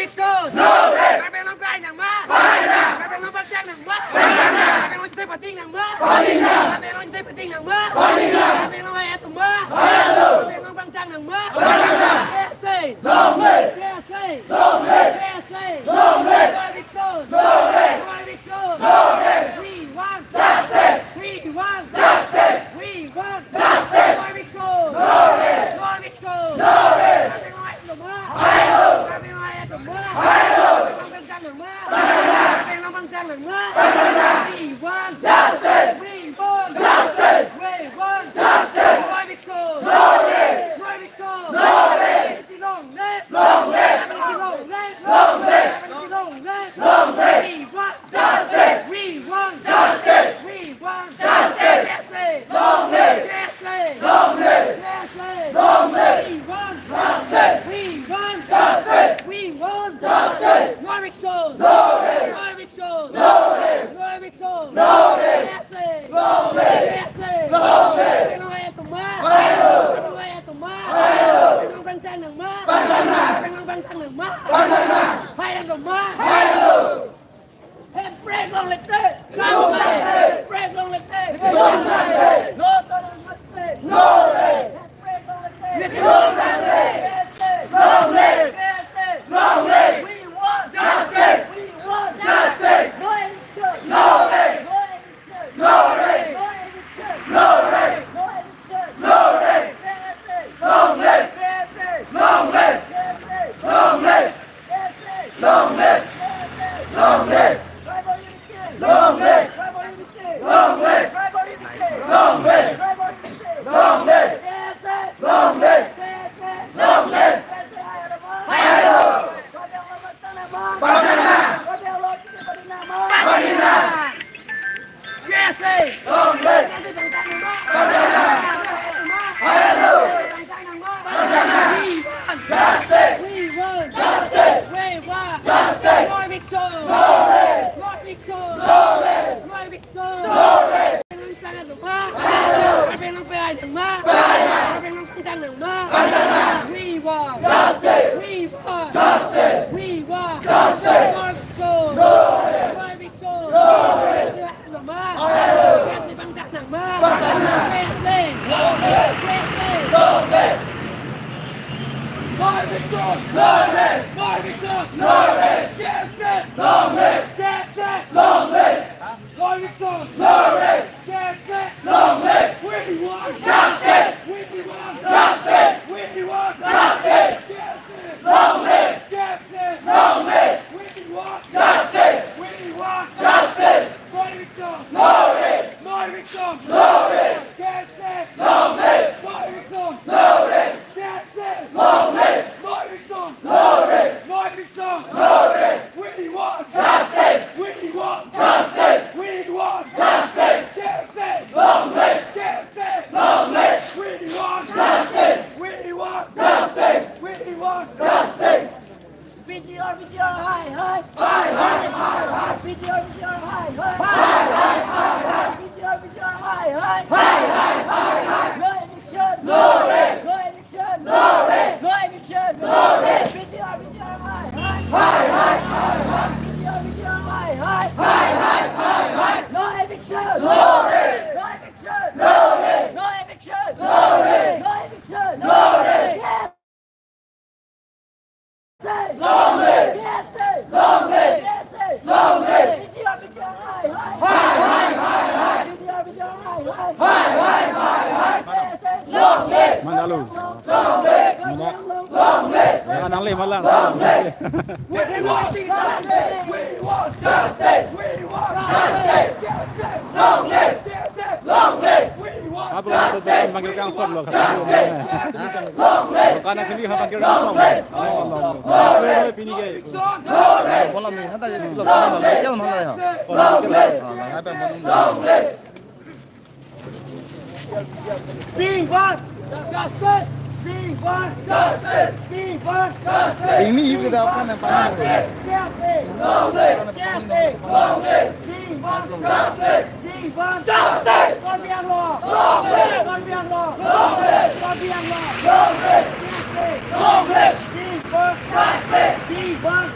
Việt Sơn. Các bạn nông cai nàng má. Các bạn nông Bắc Giang nàng má. Các bạn nông Tây Bắc Tinh nàng má. Các bạn nông Tây Bắc Tinh nàng má. Các bạn nông Atum má. Các bạn nông Bắc Giang nàng má. KSC. KSC. KSC. Ngôi Việt Sơn. Ngôi Việt Sơn. We want justice. We want justice. We want justice. Ngôi Việt Sơn. Ngôi Việt Sơn. Các bạn nông Atum má. Các bạn nông Atum má. Các bạn nông Bắc Giang nàng má. Các bạn nông Bắc Giang nàng má. We want justice. We want justice. We want justice. Ngôi Việt Sơn. Ngôi Việt Sơn. Long live. Long live. Long live. Long live. Long live. Long live. We want justice. We want justice. We want justice. Yes, long live. Yes, long live. Yes, long live. We want justice. We want justice. We want justice. Ngôi Việt Sơn. Ngôi Việt Sơn. Ngôi Việt Sơn. Yes, long live. Yes, long live. Cái nói em tụm má. Cái nói em tụm má. Cái nói băng trang nằng má. Cái nói băng trang nằng má. Hai đang đồng má. Em break long like that. Không say. Break long like that. Không say. No tolerance. No way. Break long like that. Long live. Long live. Long live. We want justice. We want justice. No eviction. No way. No eviction. No way. No eviction. No way. No eviction. No way. Long live. Long live. Long live. Long live. Long live. Long live! Long live! Long live! Long live! Long live! Long live! Hayalo! Banana! Banana! Yes! Long live! Banana! Hayalo! Banana! Justice! We want justice! We want justice! Ngôi Việt Sơn! Ngôi Việt Sơn! Ngôi Việt Sơn! Các bạn nông trang nằng má. Các bạn nông PI nằng má. Các bạn nông Bắc Giang nằng má. We want justice! We want justice! We want justice! Ngôi Việt Sơn! Ngôi Việt Sơn! KSC nằng má. KSC Bắc Giang nằng má. KSC! KSC! Ngôi Việt Sơn! Ngôi Việt Sơn! KSC! KSC! Ngôi Việt Sơn! KSC! We want justice! We want justice! We want justice! Long live! KSC! Long live! We want justice! We want justice! Ngôi Việt Sơn! Ngôi Việt Sơn! KSC! Long live! Ngôi Việt Sơn! KSC! Long live! Ngôi Việt Sơn! Ngôi Việt Sơn! We want justice! We want justice! We want justice! KSC! Long live! KSC! Long live! We want justice! We want justice! We want justice! VGR, VGR, high, high! High, high, high, high! VGR, VGR, high, high! High, high, high, high! VGR, VGR, high, high! High, high, high, high! No eviction! No rest! No eviction! No rest! No eviction! No rest! VGR, VGR, high, high! High, high, high, high! VGR, VGR, high, high! High, high, high, high! No eviction! No rest! No eviction! No rest! No eviction! No rest! No eviction! No rest! Yes! Long live! KSC! Long live! KSC! Long live! VGR, VGR, high, high! High, high, high, high! VGR, VGR, high, high! High, high, high, high! KSC! Long live! Mana lu? Long live! Long live! Anang le malang. Long live! We want justice! We want justice! We want justice! Long live! Long live! We want Apa yang panggil kang som lo kata. long live! Kana kini ha panggil kang som. Oh, pini ke. Kalau mi hata jadi belum pernah balik jalan mana ya? Long live! Hata belum. Long live! We want justice! We want justice! We want justice! Ini ibu dah apa nih panggil? Long live! Long live! We want justice! We want justice! Con bi ăn lo! Long live! Con bi ăn lo! Long live! Con bi ăn lo! Long live! Long live! We want justice! We want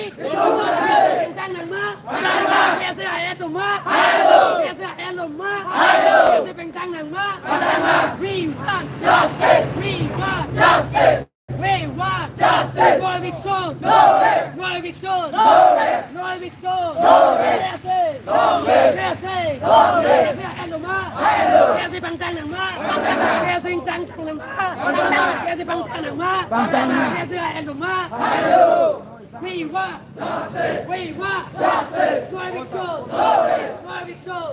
Bentang nang ma. Kasi Atum ma. Kasi Atum ma. Kasi bentang nang ma. We want justice. We want justice. We want justice. No eviction. No eviction. No eviction. Kasi Atum ma. Kasi bentang nang ma. Kasi bentang nang ma. Kasi bentang nang ma. Kasi Atum ma. We want justice. We want justice. No eviction. No eviction.